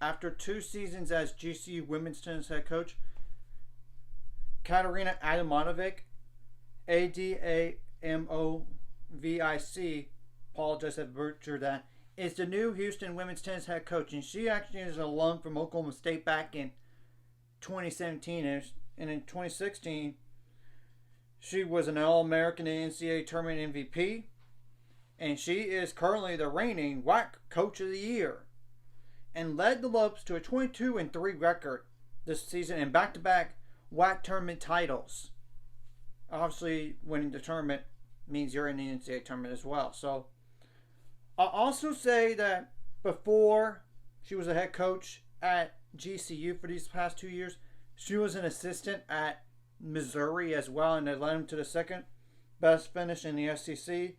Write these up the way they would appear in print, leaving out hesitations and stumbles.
After 2 seasons as GCU women's tennis head coach, Katarina Adamovic, Adamovic, apologize if I butchered that, is the new Houston women's tennis head coach. And she actually is an alum from Oklahoma State back in 2017. And in 2016, she was an All-American NCAA Tournament MVP. And she is currently the reigning WAC Coach of the Year. And led the Lopes to a 22-3 record this season and back-to-back WAC tournament titles. Obviously, winning the tournament means you're in the NCAA tournament as well. So, I'll also say that before she was a head coach at GCU for these past 2 years, she was an assistant at Missouri as well, and they led them to the second best finish in the SEC.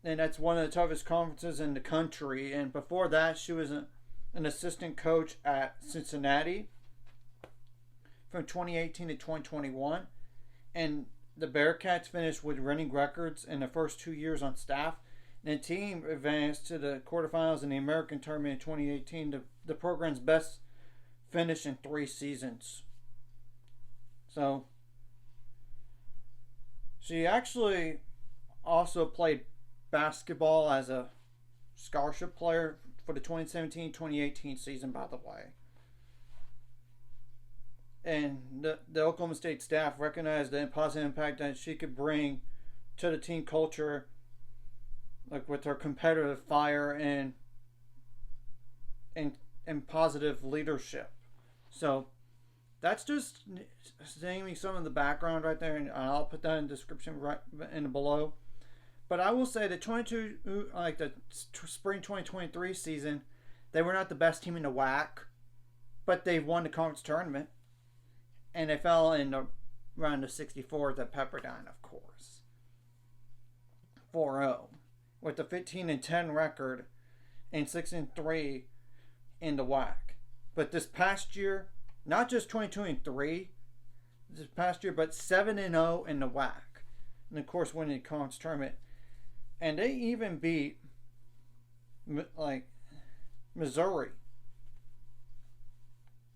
And that's one of the toughest conferences in the country. And before that, she was an assistant coach at Cincinnati from 2018 to 2021. And the Bearcats finished with winning records in the first 2 years on staff. And the team advanced to the quarterfinals in the American Tournament in 2018, the program's best finish in 3 seasons. So, she actually also played basketball as a scholarship player for the 2017-2018 season, by the way. And the Oklahoma State staff recognized the positive impact that she could bring to the team culture, like with her competitive fire and positive leadership. So that's just naming some of the background right there, and I'll put that in the description right in below. But I will say the spring 2023 season, they were not the best team in the WAC, but they won the conference tournament, and they fell in the round of 64 at Pepperdine, of course, 4-0, with a 15-10 record and 6-3 in the WAC. But this past year, not just 2023, this past year, but 7-0 in the WAC, and of course winning the conference tournament. And they even beat, like, Missouri.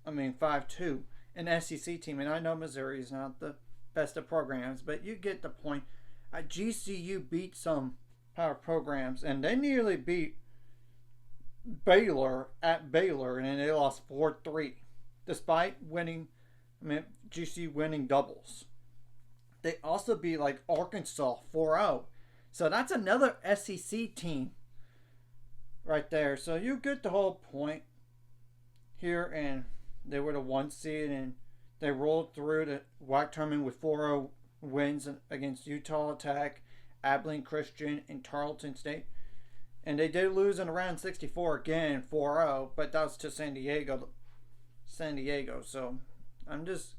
5-2. An SEC team. And I know Missouri is not the best of programs, but you get the point. GCU beat some power programs, and they nearly beat Baylor at Baylor, and they lost 4-3. Despite winning, GCU winning doubles. They also beat, like, Arkansas 4-0. So that's another SEC team right there. So you get the whole point here. And they were the 1 seed, and they rolled through the WAC tournament with 4-0 wins against Utah Tech, Abilene Christian, and Tarleton State. And they did lose in round 64 again, 4-0, but that was to San Diego. So I'm just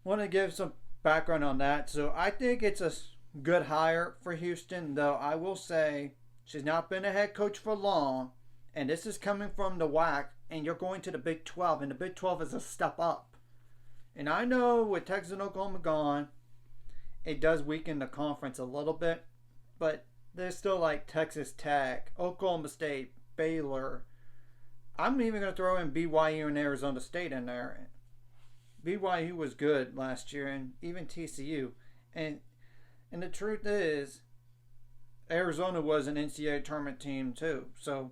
want to give some background on that. So I think it's a good hire for Houston, though I will say she's not been a head coach for long, and this is coming from the WAC, and you're going to the Big 12, and the Big 12 is a step up. And I know with Texas and Oklahoma gone, it does weaken the conference a little bit, but there's still like Texas Tech, Oklahoma State, Baylor. I'm even going to throw in BYU and Arizona State in there. BYU was good last year, and even TCU. And the truth is, Arizona was an NCAA tournament team too. So,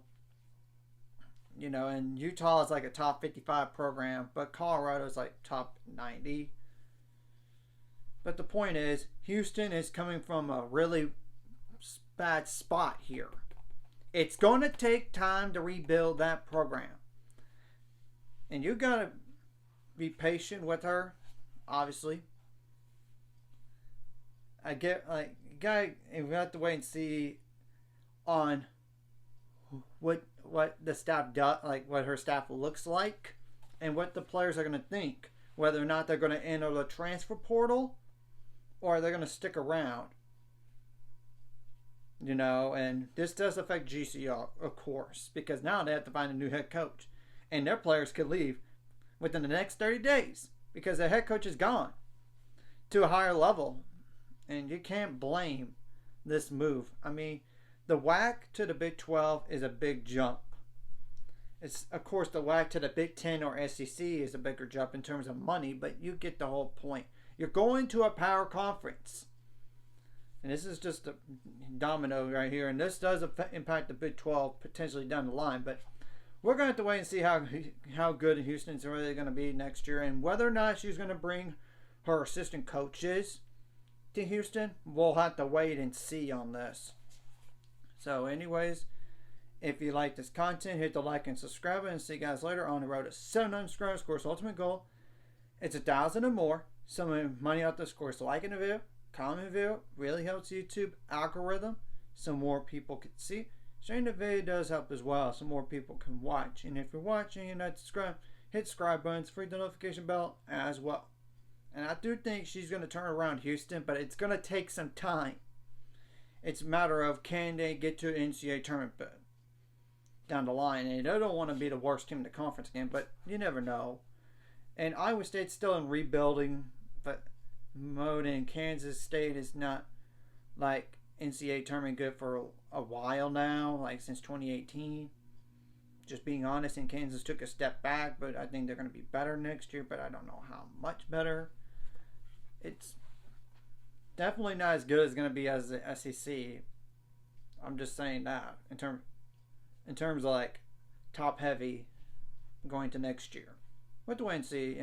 and Utah is like a top 55 program, but Colorado is like top 90. But the point is, Houston is coming from a really bad spot here. It's going to take time to rebuild that program. And you got to be patient with her, obviously. I get, we have to wait and see on what the staff does, like what her staff looks like, and what the players are going to think. Whether or not they're going to enter the transfer portal, or they're going to stick around. And this does affect GCU, of course, because now they have to find a new head coach. And their players could leave within the next 30 days because their head coach is gone to a higher level. And you can't blame this move. The WAC to the Big 12 is a big jump. It's, of course, the WAC to the Big 10 or SEC is a bigger jump in terms of money, but you get the whole point. You're going to a power conference. And this is just a domino right here. And this does impact the Big 12 potentially down the line. But we're going to have to wait and see how good Houston's really going to be next year. And whether or not she's going to bring her assistant coaches to Houston, we'll have to wait and see on this. So anyways, if you like this content, hit the like and subscribe. And see you guys later on the road to 700 subscribers. Of course, ultimate goal, it's 1,000 or more. Some money out this course. Liking the video, comment the video, really helps YouTube algorithm so more people can see. Sharing the video does help as well so more people can watch. And if you're watching and not subscribed, hit subscribe buttons, free the notification bell as well. And I do think she's going to turn around Houston, but it's going to take some time. It's a matter of can they get to an NCAA tournament down the line. And they don't want to be the worst team in the conference again, but you never know. And Iowa State's still in rebuilding mode, and Kansas State is not like NCAA tournament good for a while now, like since 2018. Just being honest, and Kansas took a step back, but I think they're going to be better next year, but I don't know how much better. It's definitely not as good as going to be as the SEC. I'm just saying that in terms of like top heavy going to next year. We'll have to wait and see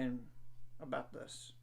about this.